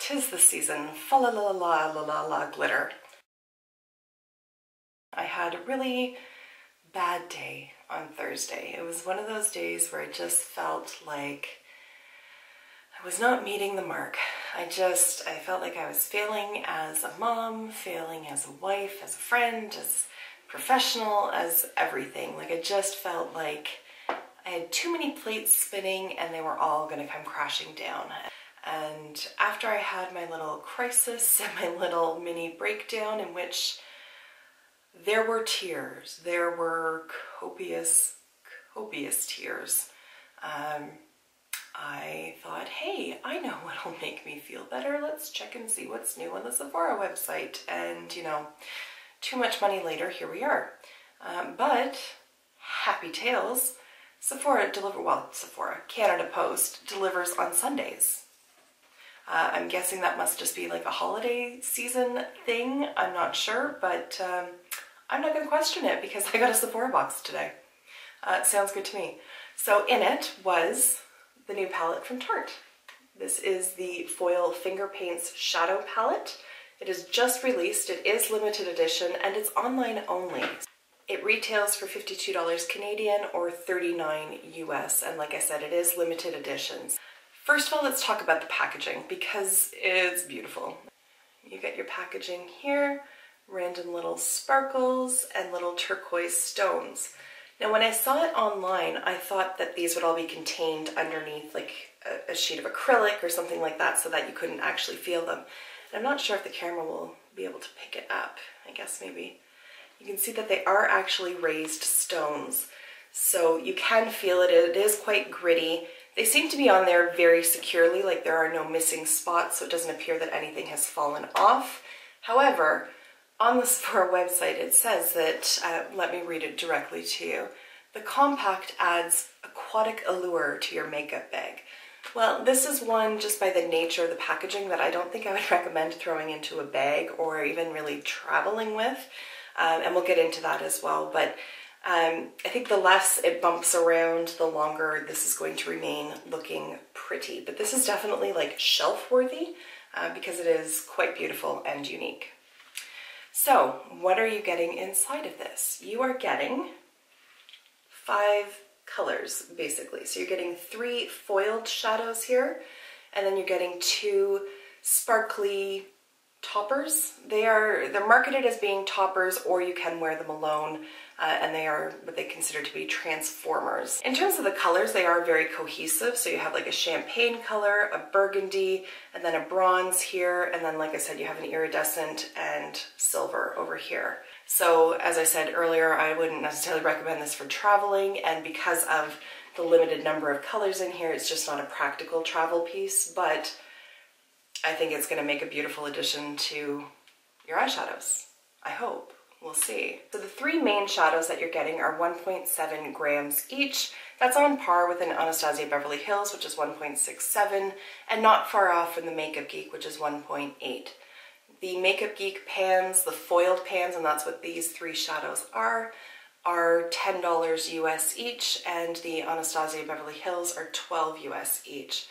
'Tis the season, fa la la la la la la glitter. I had a really bad day on Thursday. It was one of those days where I just felt like I was not meeting the mark. I felt like I was failing as a mom, failing as a wife, as a friend, as professional, as everything. Like I just felt like I had too many plates spinning and they were all gonna come crashing down. And after I had my little crisis and my little mini breakdown in which there were tears, there were copious tears, I thought, hey, I know what'll make me feel better. Let's check and see what's new on the Sephora website. And you know, too much money later, here we are. But happy tales, Canada Post delivers on Sundays. I'm guessing that must just be like a holiday season thing. I'm not sure, but I'm not going to question it because I got a Sephora box today. Sounds good to me. So in it was the new palette from Tarte. This is the Foil Finger Paints Shadow Palette. It is just released, it is limited edition, and it's online only. It retails for $52 Canadian or $39 US, and like I said, it is limited editions. First of all, let's talk about the packaging because it's beautiful. You get your packaging here, random little sparkles and little turquoise stones. Now when I saw it online, I thought that these would all be contained underneath like a sheet of acrylic or something like that so that you couldn't actually feel them. And I'm not sure if the camera will be able to pick it up. I guess maybe. You can see that they are actually raised stones. So you can feel it. It is quite gritty. They seem to be on there very securely, like there are no missing spots, so it doesn't appear that anything has fallen off. However, on the Sephora website it says that, let me read it directly to you, the compact adds aquatic allure to your makeup bag. Well, this is one just by the nature of the packaging that I don't think I would recommend throwing into a bag or even really traveling with, and we'll get into that as well. But I think the less it bumps around, the longer this is going to remain looking pretty. But this is definitely like shelf worthy because it is quite beautiful and unique. So what are you getting inside of this? You are getting 5 colors basically. So you're getting 3 foiled shadows here, and then you're getting 2 sparkly toppers. They're marketed as being toppers, or you can wear them alone, and they are what they consider to be transformers. In terms of the colors, they are very cohesive. So you have like a champagne color, a burgundy, and then a bronze here, and then like I said, you have an iridescent and silver over here. So as I said earlier, I wouldn't necessarily recommend this for traveling, and because of the limited number of colors in here, it's just not a practical travel piece, but I think it's going to make a beautiful addition to your eyeshadows. I hope. We'll see. So the 3 main shadows that you're getting are 1.7 grams each. That's on par with an Anastasia Beverly Hills, which is 1.67, and not far off from the Makeup Geek, which is 1.8. The Makeup Geek pans, the foiled pans, and that's what these 3 shadows are $10 US each, and the Anastasia Beverly Hills are $12 US each.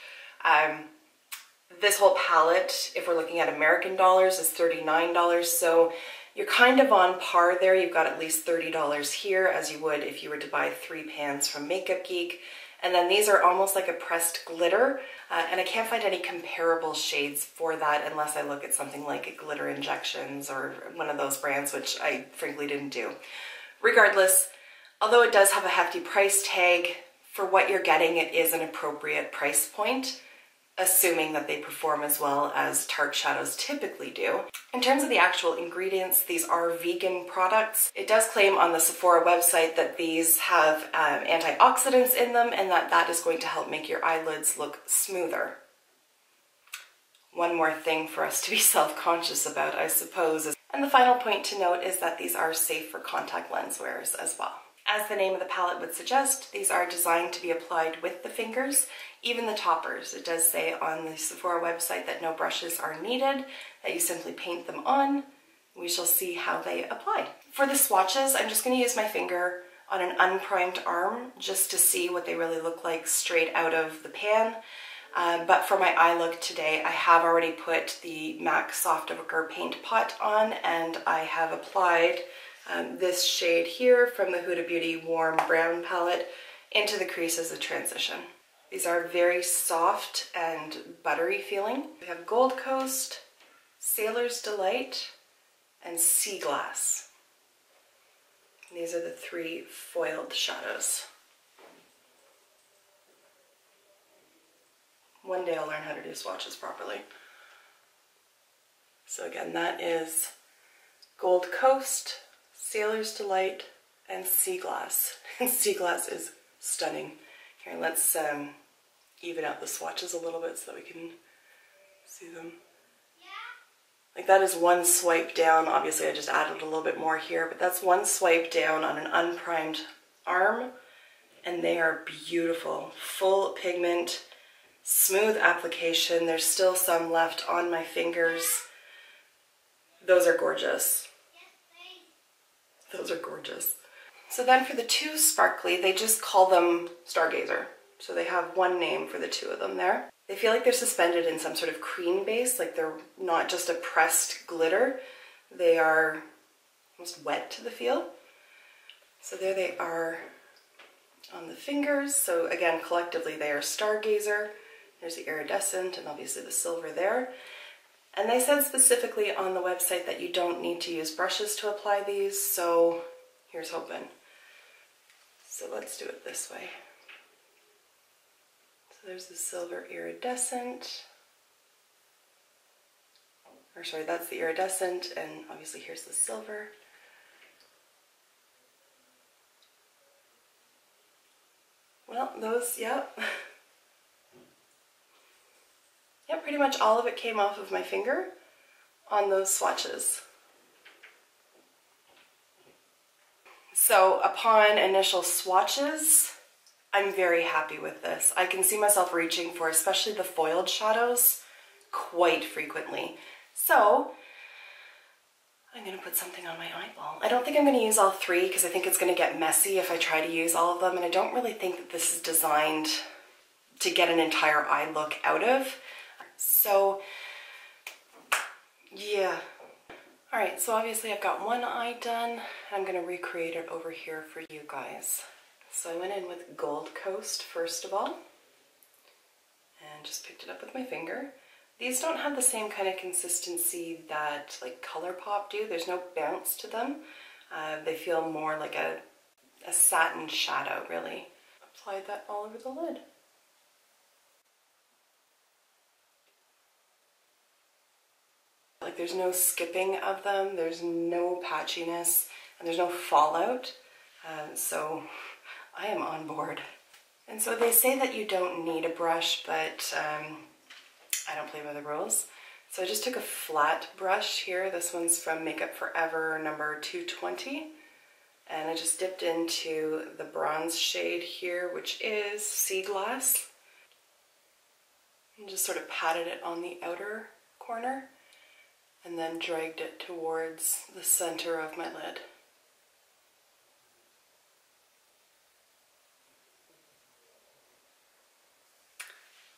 This whole palette, if we're looking at American dollars, is $39, so you're kind of on par there. You've got at least $30 here, as you would if you were to buy 3 pans from Makeup Geek. And then these are almost like a pressed glitter, and I can't find any comparable shades for that unless I look at something like Glitter Injections or one of those brands, which I frankly didn't do. Regardless, although it does have a hefty price tag, for what you're getting, it is an appropriate price point, assuming that they perform as well as Tarte shadows typically do. In terms of the actual ingredients, these are vegan products. It does claim on the Sephora website that these have antioxidants in them and that is going to help make your eyelids look smoother. One more thing for us to be self-conscious about, I suppose. And the final point to note is that these are safe for contact lens wearers as well. As the name of the palette would suggest, these are designed to be applied with the fingers, even the toppers. It does say on the Sephora website that no brushes are needed, that you simply paint them on. We shall see how they apply. For the swatches, I'm just going to use my finger on an unprimed arm just to see what they really look like straight out of the pan. But for my eye look today, I have already put the MAC Soft Ochre Paint Pot on, and I have applied this shade here from the Huda Beauty Warm Brown palette into the crease as a transition. These are very soft and buttery feeling. We have Gold Coast, Sailor's Delight, and Sea Glass. These are the 3 foiled shadows. One day I'll learn how to do swatches properly. So again, that is Gold Coast, Sailor's Delight, and Sea Glass. And Sea Glass is stunning. Here, let's even out the swatches a little bit so that we can see them. Like that is one swipe down. Obviously I just added a little bit more here, but that's one swipe down on an unprimed arm, and they are beautiful. Full pigment, smooth application. There's still some left on my fingers. Those are gorgeous. Those are gorgeous. So then for the 2 sparkly, they just call them Stargazer. So they have one name for the 2 of them there. They feel like they're suspended in some sort of cream base, like they're not just a pressed glitter. They are almost wet to the feel. So there they are on the fingers. So again, collectively they are Stargazer. There's the iridescent and obviously the silver there. And they said specifically on the website that you don't need to use brushes to apply these, so here's hoping. So let's do it this way. So there's the silver iridescent. Or sorry, that's the iridescent, and obviously here's the silver. Well, those, yep. Yep, pretty much all of it came off of my finger on those swatches. So upon initial swatches, I'm very happy with this. I can see myself reaching for especially the foiled shadows quite frequently. So I'm gonna put something on my eyeball. I don't think I'm gonna use all 3 because I think it's gonna get messy if I try to use all of them, and I don't really think that this is designed to get an entire eye look out of. So yeah. All right, so obviously I've got one eye done. I'm gonna recreate it over here for you guys. So I went in with Gold Coast first of all, and just picked it up with my finger. These don't have the same kind of consistency that like ColourPop do. There's no bounce to them. They feel more like a satin shadow, really. Applied that all over the lid. Like there's no skipping of them, there's no patchiness, and there's no fallout. So I am on board. And so they say that you don't need a brush, but I don't play by the rules. So I just took a flat brush here. This one's from Makeup Forever number 220. And I just dipped into the bronze shade here, which is Sea Glass. And just sort of patted it on the outer corner, and then dragged it towards the center of my lid.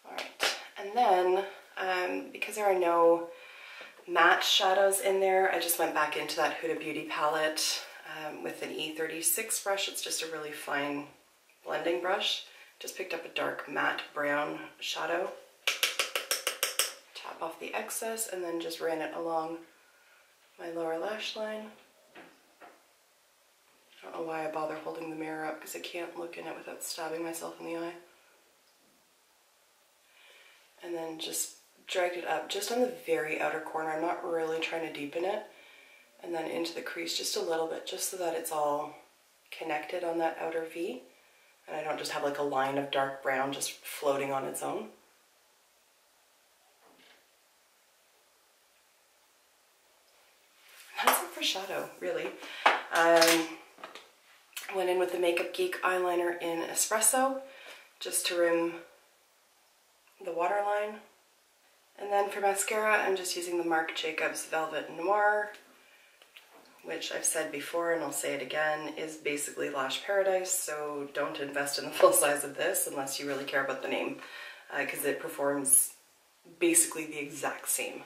Alright, and then because there are no matte shadows in there, I just went back into that Huda Beauty palette with an E36 brush. It's just a really fine blending brush. Just picked up a dark matte brown shadow. Tap off the excess and then just ran it along my lower lash line. I don't know why I bother holding the mirror up because I can't look in it without stabbing myself in the eye. And then just dragged it up just on the very outer corner. I'm not really trying to deepen it. And then into the crease just a little bit, just so that it's all connected on that outer V. And I don't just have like a line of dark brown just floating on its own. That's it for shadow, really. Went in with the Makeup Geek eyeliner in Espresso, just to rim the waterline. And then for mascara, I'm just using the Marc Jacobs Velvet Noir, which I've said before and I'll say it again, is basically Lash Paradise, so don't invest in the full size of this unless you really care about the name. because it performs basically the exact same.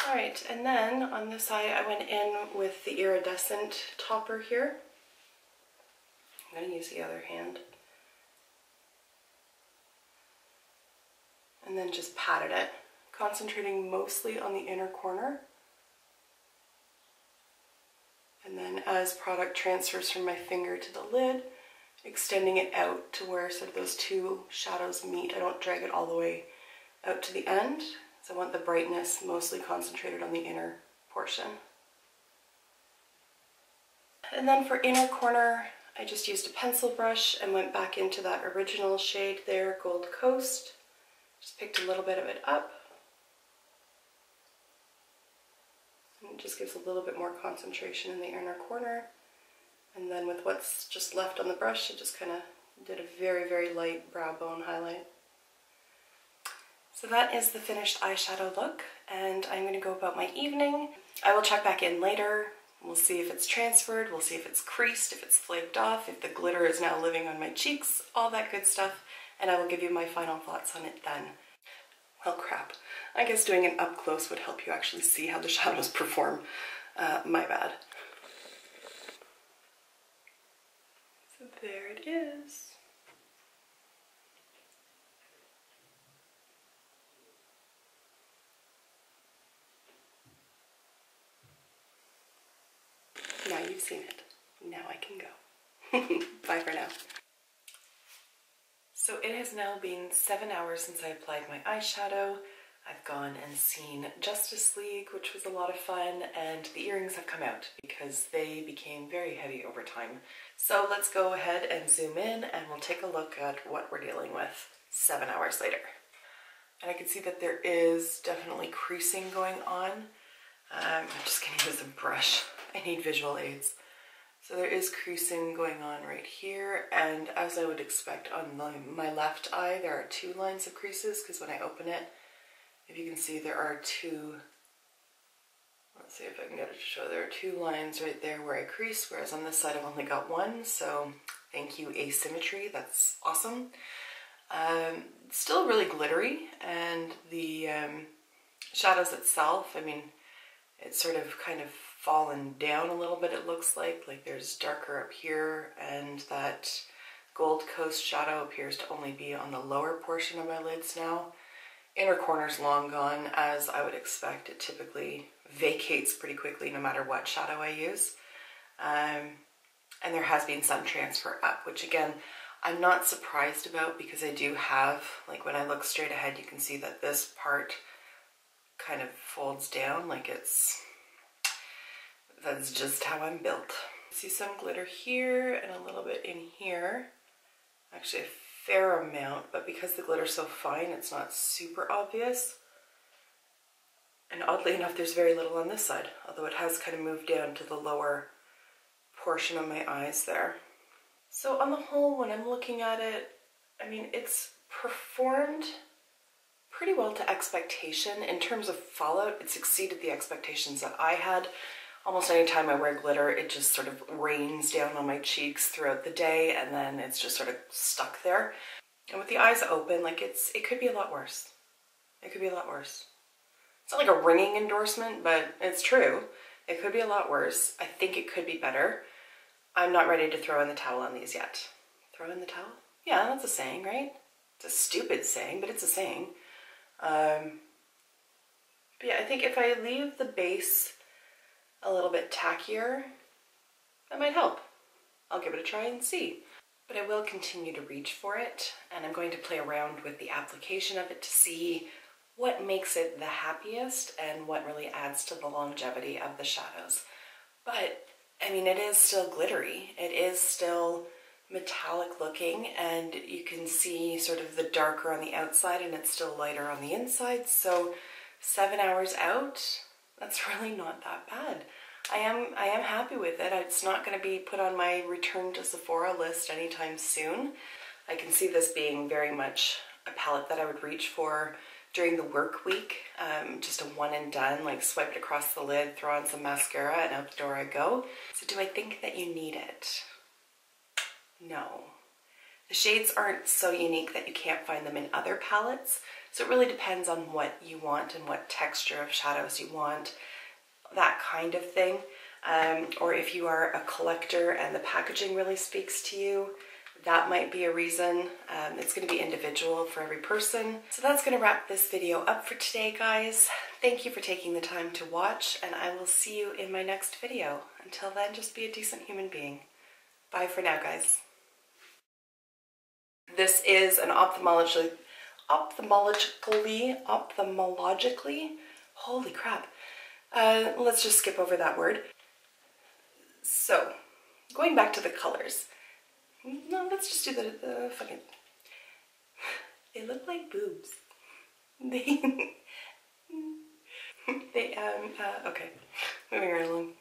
Alright, and then on this side I went in with the iridescent topper here. I'm going to use the other hand. And then just patted it, concentrating mostly on the inner corner. And then as product transfers from my finger to the lid, extending it out to where sort of those two shadows meet. I don't drag it all the way out to the end, so I want the brightness mostly concentrated on the inner portion. And then for inner corner, I just used a pencil brush and went back into that original shade there, Gold Coast. Just picked a little bit of it up. And it just gives a little bit more concentration in the inner corner. And then with what's just left on the brush, I just kind of did a very, very light brow bone highlight. So that is the finished eyeshadow look, and I'm going to go about my evening. I will check back in later. We'll see if it's transferred, we'll see if it's creased, if it's flaked off, if the glitter is now living on my cheeks, all that good stuff, and I will give you my final thoughts on it then. Well, crap. I guess doing an up close would help you actually see how the shadows perform. My bad. So there it is. Now you've seen it. Now I can go. Bye for now. So it has now been 7 hours since I applied my eyeshadow. I've gone and seen Justice League, which was a lot of fun, and the earrings have come out because they became very heavy over time. So let's go ahead and zoom in and we'll take a look at what we're dealing with 7 hours later. And I can see that there is definitely creasing going on. I'm just going to use a brush. I need visual aids. So there is creasing going on right here, and as I would expect on my left eye, there are 2 lines of creases, because when I open it, if you can see, there are 2, let's see if I can get it to show, there are 2 lines right there where I crease, whereas on this side I've only got 1, so thank you asymmetry, that's awesome. Still really glittery, and the shadows itself, I mean, it's sort of kind of fallen down a little bit, it looks like there's darker up here, and that Gold Coast shadow appears to only be on the lower portion of my lids now. Inner corner's long gone, as I would expect. It typically vacates pretty quickly no matter what shadow I use. And there has been some transfer up, which again, I'm not surprised about because I do have, like when I look straight ahead, you can see that this part kind of folds down, that's just how I'm built. See some glitter here and a little bit in here. Actually a fair amount, but because the glitter's so fine, it's not super obvious. And oddly enough, there's very little on this side, although it has kind of moved down to the lower portion of my eyes there. So on the whole, when I'm looking at it, I mean, it's performed pretty well to expectation. In terms of fallout, it's exceeded the expectations that I had. Almost any time I wear glitter, it just sort of rains down on my cheeks throughout the day, and then it's just sort of stuck there. And with the eyes open, it could be a lot worse. It could be a lot worse. It's not like a ringing endorsement, but it's true. It could be a lot worse. I think it could be better. I'm not ready to throw in the towel on these yet. Throw in the towel? Yeah, that's a saying, right? It's a stupid saying, but it's a saying. But yeah, I think if I leave the base a little bit tackier, that might help. I'll give it a try and see. But I will continue to reach for it, and I'm going to play around with the application of it to see what makes it the happiest and what really adds to the longevity of the shadows. But, I mean, it is still glittery. It is still metallic looking, and you can see sort of the darker on the outside and it's still lighter on the inside. So 7 hours out, that's really not that bad. I am happy with it. It's not going to be put on my return to Sephora list anytime soon. I can see this being very much a palette that I would reach for during the work week. Just a one and done, like swipe it across the lid, throw on some mascara, and out the door I go. So do I think that you need it? No. The shades aren't so unique that you can't find them in other palettes, so it really depends on what you want and what texture of shadows you want, that kind of thing. Or if you are a collector and the packaging really speaks to you, that might be a reason. It's going to be individual for every person. So that's going to wrap this video up for today, guys. Thank you for taking the time to watch, and I will see you in my next video. Until then, just be a decent human being. Bye for now, guys. This is an ophthalmologically, holy crap. Let's just skip over that word. So, going back to the colors. No, let's just do the fucking... They look like boobs. Okay, moving right along.